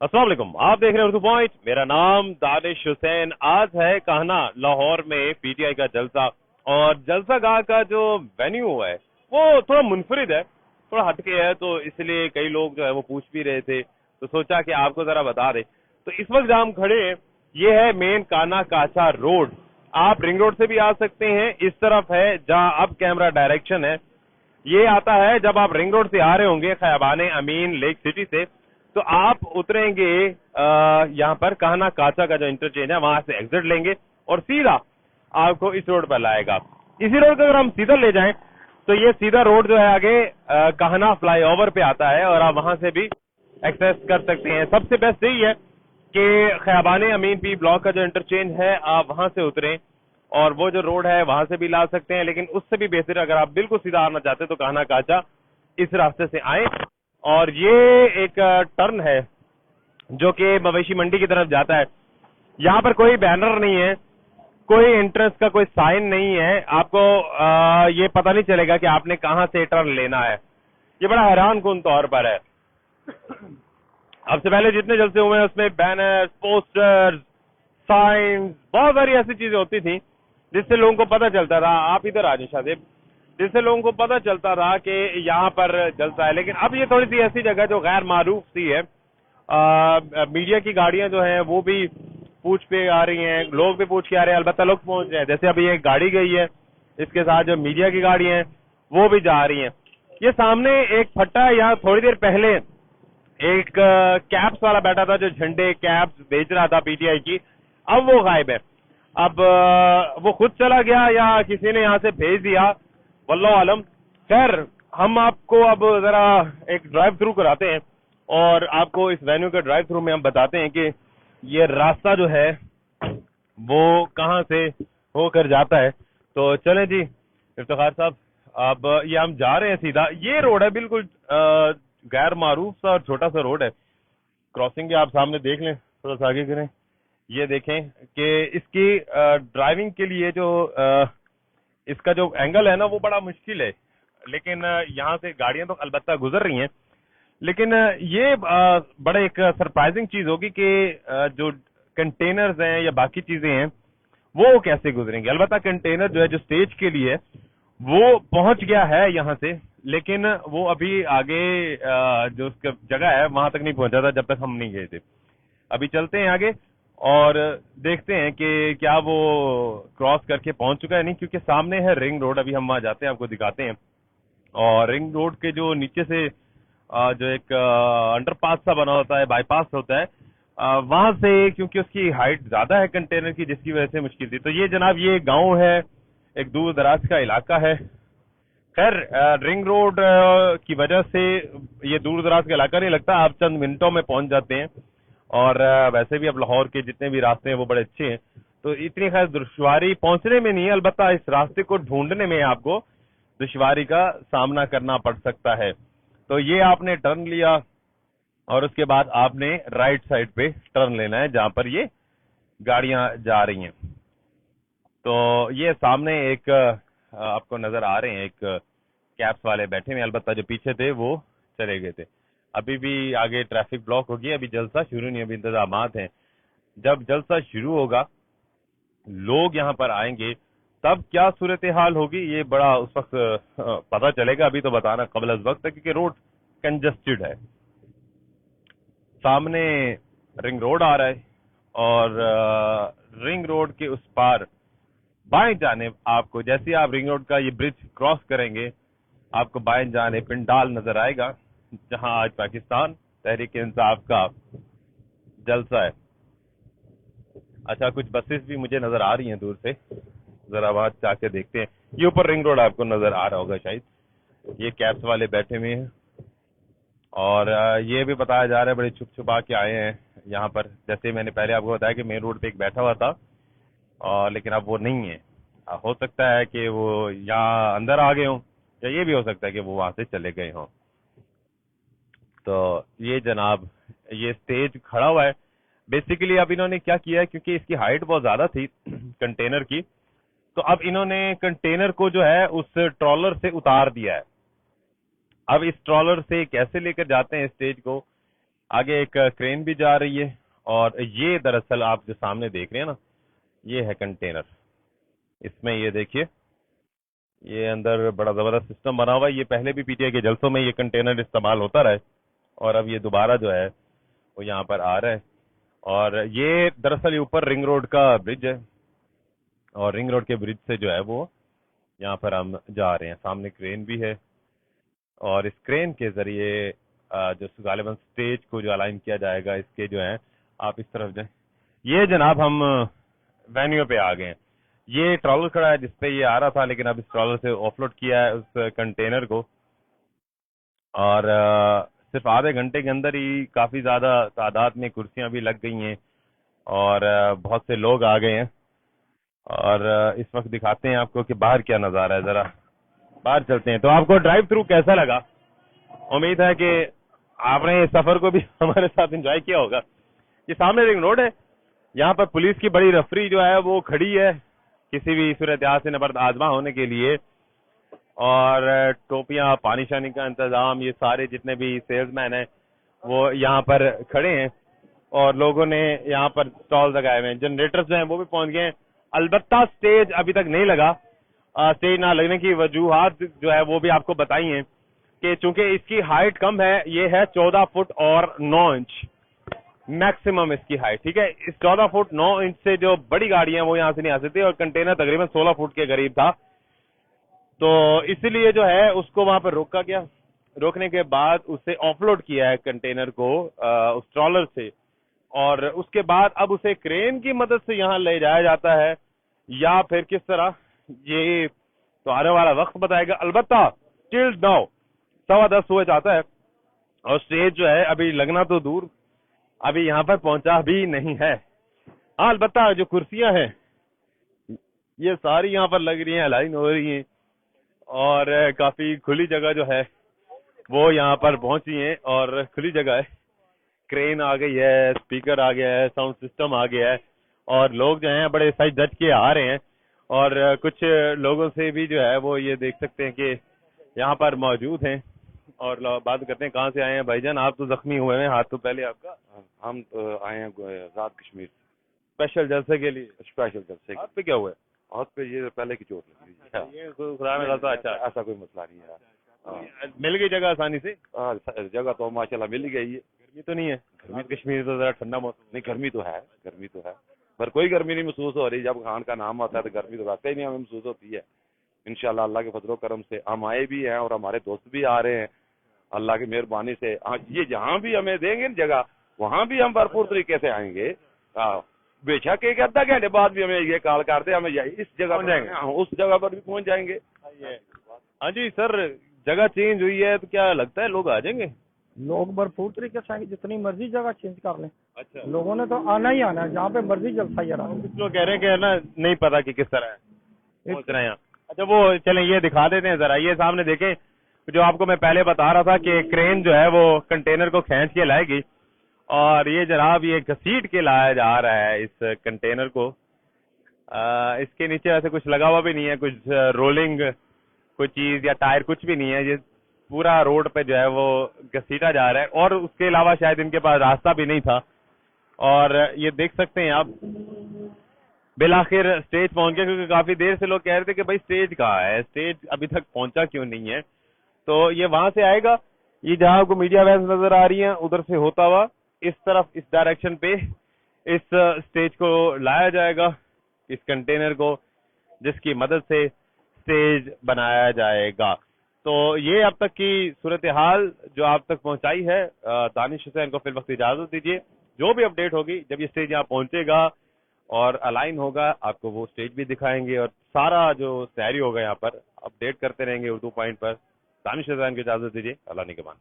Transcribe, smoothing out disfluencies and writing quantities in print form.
अस्सलाम वालेकुम, आप देख रहे हैं उर्दू पॉइंट। मेरा नाम दानिश हुसैन। आज है कहना लाहौर में पीटीआई का जलसा, और जलसा गाह का जो वेन्यू है वो थोड़ा मुनफरिद है, थोड़ा हटके है, तो इसलिए कई लोग जो है वो पूछ भी रहे थे, तो सोचा कि आपको जरा बता दें। तो इस वक्त जहां हम खड़े हैं ये है मेन काना काचा रोड। आप रिंग रोड से भी आ सकते हैं, इस तरफ है जहां अब कैमरा डायरेक्शन है ये आता है। जब आप रिंग रोड से आ रहे होंगे खयाबान अमीन लेक सिटी से, तो आप उतरेंगे यहाँ पर कहना काचा का जो इंटरचेंज है वहां से एग्जिट लेंगे और सीधा आपको इस रोड पर लाएगा। इसी रोड को अगर हम सीधा ले जाएं तो ये सीधा रोड जो है आगे कहना फ्लाईओवर पे आता है और आप वहां से भी एक्सेस कर सकते हैं। सबसे बेस्ट यही है कि खयाबान अमीन पी ब्लॉक का जो इंटरचेंज है आप वहां से उतरें और वो जो रोड है वहां से भी ला सकते हैं, लेकिन उससे भी बेहतर अगर आप बिल्कुल सीधा आना चाहते हैं तो कहना काचा इस रास्ते से आए। और ये एक टर्न है जो कि मवेशी मंडी की तरफ जाता है। यहाँ पर कोई बैनर नहीं है, कोई एंट्रेंस का कोई साइन नहीं है, आपको ये पता नहीं चलेगा कि आपने कहां से टर्न लेना है। ये बड़ा हैरान कुन तौर पर है। अब से पहले जितने जलसे हुए हैं उसमें बैनर्स, पोस्टर्स, साइंस, बहुत सारी ऐसी चीजें होती थी जिससे लोगों को पता चलता था, आप इधर आ जाए शादेब, जिससे लोगों को पता चलता था कि यहाँ पर जलसा है। लेकिन अब ये थोड़ी सी ऐसी जगह जो गैर मारूफ सी है, मीडिया की गाड़ियां जो हैं वो भी पूछ पे आ रही हैं, लोग भी पूछ के आ रहे हैं, अलबत्ता लोग पहुंच रहे हैं। जैसे अभी एक गाड़ी गई है, इसके साथ जो मीडिया की गाड़ियां हैं वो भी जा रही हैं। ये सामने एक फट्टा, यहाँ थोड़ी देर पहले एक कैप्स वाला बैठा था जो झंडे कैप्स बेच रहा था पीटीआई की, अब वो गायब है। अब वो खुद चला गया या किसी ने यहाँ से भेज दिया, वल्लाहु आलम। खैर, हम आपको अब जरा एक ड्राइव थ्रू कराते हैं और आपको इस वेन्यू के ड्राइव थ्रू में हम बताते हैं कि ये रास्ता जो है वो कहाँ से होकर जाता है। तो चलें जी इफ्तिखार साहब, अब ये हम जा रहे हैं सीधा। ये रोड है बिल्कुल गैर मारूफ सा और छोटा सा रोड है। क्रॉसिंग के आप सामने देख लें, थोड़ा सा आगे करें, ये देखें कि इसकी ड्राइविंग के लिए जो इसका जो एंगल है ना वो बड़ा मुश्किल है, लेकिन यहाँ से गाड़ियां तो अलबत्ता गुजर रही हैं। लेकिन ये बड़ा एक सरप्राइजिंग चीज होगी कि जो कंटेनर्स हैं या बाकी चीजें हैं वो कैसे गुजरेंगे। अलबत्ता कंटेनर जो है जो स्टेज के लिए वो पहुंच गया है यहाँ से, लेकिन वो अभी आगे जो उसका जगह है वहां तक नहीं पहुंचा था जब तक हम नहीं गए थे। अभी चलते हैं आगे और देखते हैं कि क्या वो क्रॉस करके पहुंच चुका है नहीं, क्योंकि सामने है रिंग रोड। अभी हम वहां जाते हैं, आपको दिखाते हैं। और रिंग रोड के जो नीचे से जो एक अंडरपास सा बना होता है, बाईपास होता है, वहां से क्योंकि उसकी हाइट ज्यादा है कंटेनर की, जिसकी वजह से मुश्किल थी। तो ये जनाब ये गांव है, एक दूर दराज का इलाका है। खैर, रिंग रोड की वजह से ये दूर दराज का इलाका नहीं लगता, आप चंद मिनटों में पहुंच जाते हैं। और वैसे भी अब लाहौर के जितने भी रास्ते हैं वो बड़े अच्छे हैं, तो इतनी खैर दुश्वारी पहुंचने में नहीं है, अलबत्ता इस रास्ते को ढूंढने में आपको दुश्वारी का सामना करना पड़ सकता है। तो ये आपने टर्न लिया और उसके बाद आपने राइट साइड पे टर्न लेना है जहां पर ये गाड़ियां जा रही हैं। तो ये सामने एक आपको नजर आ रहे हैं एक कैब्स वाले बैठे हुए, अलबत्ता जो पीछे थे वो चले गए थे। अभी भी आगे ट्रैफिक ब्लॉक होगी, अभी जलसा शुरू नहीं, अभी इंतजामात हैं। जब जलसा शुरू होगा, लोग यहाँ पर आएंगे, तब क्या सूरत हाल होगी ये बड़ा उस वक्त पता चलेगा। अभी तो बताना कबल अज वक्त है क्योंकि रोड कंजस्टेड है। सामने रिंग रोड आ रहा है और रिंग रोड के उस पार बाएं जाने आपको, जैसे आप रिंग रोड का ये ब्रिज क्रॉस करेंगे, आपको बाएं जाने पिंडाल नजर आएगा जहां आज पाकिस्तान तहरीक इंसाफ का जलसा है। अच्छा, कुछ बसेस भी मुझे नजर आ रही हैं दूर से, जरा वहां जाके देखते हैं। ये ऊपर रिंग रोड आपको नजर आ रहा होगा शायद, ये कैब्स वाले बैठे हुए हैं और ये भी बताया जा रहा है बड़े छुप छुपा के आए हैं यहाँ पर। जैसे मैंने पहले आपको बताया कि मेन रोड पे एक बैठा हुआ था, और लेकिन अब वो नहीं है। हो सकता है कि वो यहाँ अंदर आ गए हों, या ये भी हो सकता है कि वो वहां से चले गए हों। तो ये जनाब ये स्टेज खड़ा हुआ है। बेसिकली अब इन्होंने क्या किया है, क्योंकि इसकी हाइट बहुत ज्यादा थी कंटेनर की, तो अब इन्होंने कंटेनर को जो है उस ट्रॉलर से उतार दिया है। अब इस ट्रॉलर से कैसे लेकर जाते हैं स्टेज को, آگے ایک کرین بھی جا رہی ہے، اور یہ دراصل آپ جو سامنے دیکھ رہے ہیں نا، یہ ہے کنٹینر. اس میں یہ دیکھیے، یہ اندر بڑا زبردست سسٹم بنا ہوا ہے. یہ پہلے بھی پی ٹی آئی کے جلسوں میں یہ کنٹینر استعمال ہوتا رہا ہے، اور اب یہ دوبارہ جو ہے وہ یہاں پر آ رہا ہے. اور یہ دراصل یہ اوپر رنگ روڈ کا برج ہے، اور رنگ روڈ کے برج سے جو ہے وہ یہاں پر ہم جا رہے ہیں. سامنے کرین بھی ہے، اور اس کرین کے ذریعے جو غالباً سٹیج کو جو الائن کیا جائے گا، اس کے جو ہیں آپ اس طرف جائیں. یہ جناب ہم وینیو پہ آ گئے ہیں. یہ ٹرالر کھڑا ہے جس پہ یہ آ رہا تھا، لیکن اب اس ٹرالر سے آف لوڈ کیا ہے اس کنٹینر کو، اور صرف آدھے گھنٹے کے اندر ہی کافی زیادہ تعداد میں کرسیاں بھی لگ گئی ہیں، اور بہت سے لوگ آ گئے ہیں. اور اس وقت دکھاتے ہیں آپ کو کہ باہر کیا نظارہ ہے. ذرا باہر چلتے ہیں. تو آپ کو ڈرائیو تھرو کیسا لگا؟ امید ہے کہ آپ نے اس سفر کو بھی ہمارے ساتھ انجوائے کیا ہوگا. یہ سامنے رنگ روڈ ہے، یہاں پر پولیس کی بڑی رفری جو ہے وہ کھڑی ہے کسی بھی صورتحال سے نبرد آزما ہونے کے لیے، اور ٹوپیاں، پانی شانی کا انتظام، یہ سارے جتنے بھی سیلز مین ہیں وہ یہاں پر کھڑے ہیں، اور لوگوں نے یہاں پر سٹال لگائے ہوئے ہیں. جنریٹرز جو ہیں وہ بھی پہنچ گئے ہیں. البتہ سٹیج ابھی تک نہیں لگا. سٹیج نہ لگنے کی وجوہات جو ہے وہ بھی آپ کو بتائی ہیں کہ چونکہ اس کی ہائٹ کم ہے، یہ ہے 14 فٹ اور 9 انچ میکسیمم اس کی ہائٹ. ٹھیک ہے، اس 14 فٹ 9 انچ سے جو بڑی گاڑیاں وہ یہاں سے نہیں آ سکتی، اور کنٹینر تقریباً 16 فٹ کے قریب تھا. تو اسی لیے جو ہے اس کو وہاں پر روکا گیا. روکنے کے بعد اسے آف لوڈ کیا ہے کنٹینر کو اس ٹرالر سے، اور اس کے بعد اب اسے کرین کی مدد سے یہاں لے جایا جاتا ہے، یا پھر کس طرح، یہ تو آنے والا وقت بتائے گا. البتہ ٹل ناؤ 10:15 ہوئے جاتا ہے، اور سٹیج جو ہے ابھی لگنا تو دور، ابھی یہاں پر پہنچا بھی نہیں ہے. ہاں البتہ جو کرسیاں ہیں یہ ساری یہاں پر لگ رہی ہیں، الائن ہو رہی ہیں، اور کافی کھلی جگہ جو ہے وہ یہاں پر پہنچی ہیں، اور کھلی جگہ ہے. کرین آ گئی ہے، اسپیکر آ گیا ہے، ساؤنڈ سسٹم آ گیا ہے، اور لوگ جو ہیں بڑے سج دج کے آ رہے ہیں. اور کچھ لوگوں سے بھی جو ہے وہ یہ دیکھ سکتے ہیں کہ یہاں پر موجود ہیں، اور بات کرتے ہیں کہاں سے آئے ہیں. بھائی جان آپ تو زخمی ہوئے ہیں، ہاتھ تو پہلے آپ کا. ہم آئے ہیں آزاد کشمیر سے اسپیشل جلسے کے لیے. اسپیشل جلسے ہاتھ پہ کیا ہوا ہے؟ ہاتھ پہ یہ پہلے کی چوٹ لگی ہے. یہ خدا میں غلطہ. اچھا، ایسا کوئی مسئلہ نہیں ہے. مل گئی جگہ آسانی سے؟ جگہ تو ماشاءاللہ مل ہی گئی ہے. گرمی تو نہیں ہے؟ گرمی کشمیر تو ذرا ٹھنڈا موسم. نہیں گرمی تو ہے، گرمی تو ہے، پر کوئی گرمی نہیں محسوس ہو رہی. جب خان کا نام آتا ہے تو گرمی تو واقعی نہیں ہمیں محسوس ہوتی ہے. انشاءاللہ اللہ کے فضل و کرم سے ہم آئے بھی ہیں، اور ہمارے دوست بھی آ رہے ہیں اللہ کی مہربانی سے. یہ جہاں بھی ہمیں دیں گے جگہ وہاں بھی ہم بھرپور طریقے سے آئیں گے. بے شک ایک آدھا گھنٹے بعد بھی ہمیں یہ کال کر دیں ہمیں اس جگہ پہنچ جائیں گے، اس جگہ پر بھی پہنچ جائیں گے. ہاں جی سر، جگہ چینج ہوئی ہے تو کیا لگتا ہے لوگ آ جائیں گے؟ لوگ بھرپور طریقے سے آئیں گے، جتنی مرضی جگہ چینج کر لیں. اچھا، لوگوں نے تو آنا ہی آنا ہے، جہاں پہ مرضی جلسہ ہی رہا. کچھ لوگ کہہ رہے ہیں کہ نا نہیں پتا کہ کس طرح ہے پہنچ رہے ہیں. اچھا وہ چلیں یہ دکھا دیتے ہیں ذرا. یہ سامنے دیکھیں، جو آپ کو میں پہلے بتا رہا تھا کہ کرین جو ہے وہ کنٹینر کو کھینچ کے لائے گی، اور یہ جناب یہ گھسیٹ کے لایا جا رہا ہے اس کنٹینر کو. اس کے نیچے ایسے کچھ لگا ہوا بھی نہیں ہے، کچھ رولنگ کوئی چیز یا ٹائر کچھ بھی نہیں ہے. یہ پورا روڈ پہ جو ہے وہ گھسیٹا جا رہا ہے، اور اس کے علاوہ شاید ان کے پاس راستہ بھی نہیں تھا. اور یہ دیکھ سکتے ہیں آپ بالآخر اسٹیج پہنچ گیا، کیونکہ کافی دیر سے لوگ کہہ رہے تھے کہ بھائی اسٹیج کہاں ہے، اسٹیج ابھی تک پہنچا کیوں نہیں ہے. تو یہ وہاں سے آئے گا. یہ جہاں کو میڈیا ویز نظر آ رہی ہیں ادھر سے ہوتا ہوا اس طرف اس ڈائریکشن پہ اس اسٹیج کو لایا جائے گا، اس کنٹینر کو، جس کی مدد سے اسٹیج بنایا جائے گا. تو یہ اب تک کی صورتحال جو آپ تک پہنچائی ہے. دانش حسین کو فی الوقت اجازت دیجیے. جو بھی اپڈیٹ ہوگی جب یہ اسٹیج یہاں پہنچے گا اور الائن ہوگا، آپ کو وہ اسٹیج بھی دکھائیں گے، اور سارا جو تیاری ہوگا یہاں پر اپڈیٹ کرتے رہیں گے اردو پوائنٹ پر. دانش حسین کو اجازت دیجیے. اللہ نگہبان.